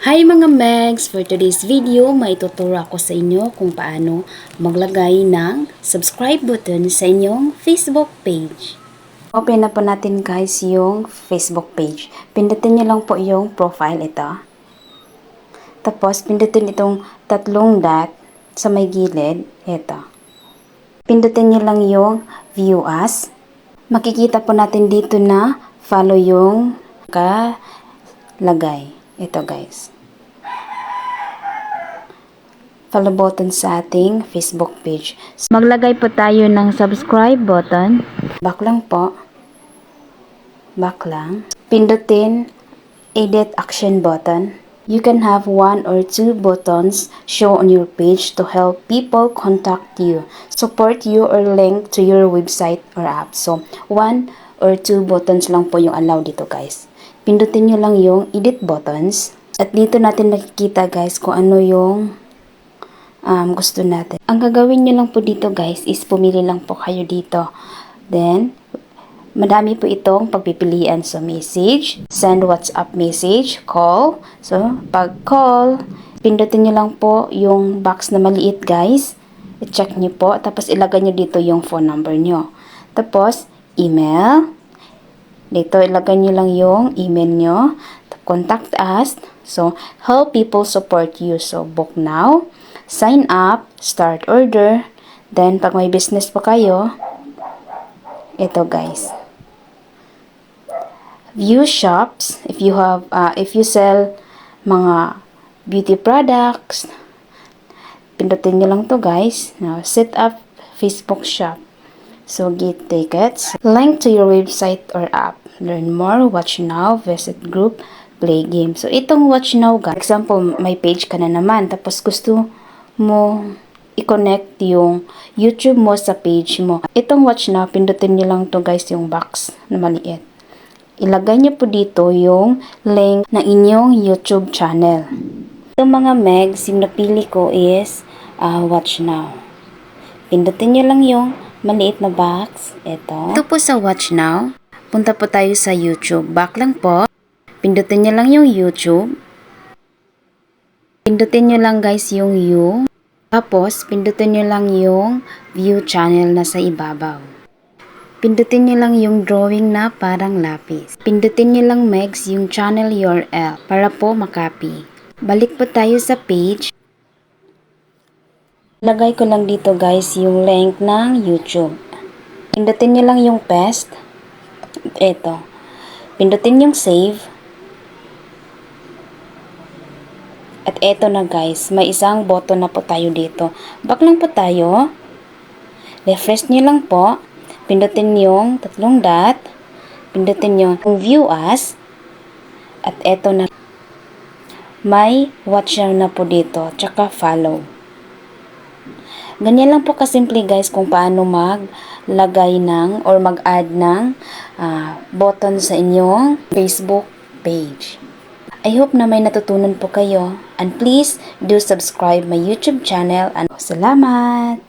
Hi mga Megs! For today's video, may tuturo ako sa inyo kung paano maglagay ng subscribe button sa inyong Facebook page. Open na po natin guys yung Facebook page. Pindutin nyo lang po yung profile ito. Tapos pindutin itong tatlong dot sa may gilid. Ito. Pindutin nyo lang yung view as. Makikita po natin dito na follow yung lagay. Ito guys. Follow button sa ating Facebook page. Maglagay po tayo ng subscribe button. Back lang po. Back lang. Pindutin edit action button. You can have 1 or 2 buttons show on your page to help people contact you, support you, or link to your website or app. So, 1 or 2 buttons lang po yung allow dito guys. Pindutin nyo lang yung edit buttons. At dito natin makikita guys kung ano yung gusto natin. Ang gagawin nyo lang po dito guys is pumili lang po kayo dito. Then, madami po itong pagpipilian. So, message, send WhatsApp message, call. So, pag call, pindutin nyo lang po yung box na maliit guys. I-check nyo po. Tapos, ilagay nyo dito yung phone number nyo. Tapos, email. Dito, ilagay nyo lang yung email nyo. Contact us. So, help people support you. So, book now. Sign up, start order, then pag may business pa kayo, ito guys. View shops, if you sell mga beauty products, pindutin nyo lang to guys. Now, set up Facebook shop. So, get tickets, link to your website or app, learn more, watch now, visit group, play game. So, itong watch now guys, example, may page ka na naman, tapos gusto mo i-connect yung YouTube mo sa page mo. Itong watch now, pindutin nyo lang to guys yung box na maliit. Ilagay nyo po dito yung link ng inyong YouTube channel. Itong mga megs, yung napili ko is watch now. Pindutin nyo lang yung maliit na box. Ito po sa watch now. Punta po tayo sa YouTube. Back lang po. Pindutin nyo lang yung YouTube. Pindutin nyo lang guys yung you. Tapos, pindutin nyo lang yung view channel na sa ibabaw. Pindutin nyo lang yung drawing na parang lapis. Pindutin nyo lang megs yung channel URL para po makopy. Balik po tayo sa page. Lagay ko lang dito guys yung link ng YouTube. Pindutin nyo lang yung paste. Ito. Pindutin yung save. At eto na guys, may isang button na po tayo dito. Back lang po tayo. Refresh nyo lang po. Pindutin yung tatlong dot. Pindutin yung view as. At eto na. May watch na po dito. Tsaka follow. Ganyan lang po kasimple guys kung paano maglagay ng or mag-add ng button sa inyong Facebook page. I hope na may natutunan po kayo and please do subscribe my YouTube channel and salamat!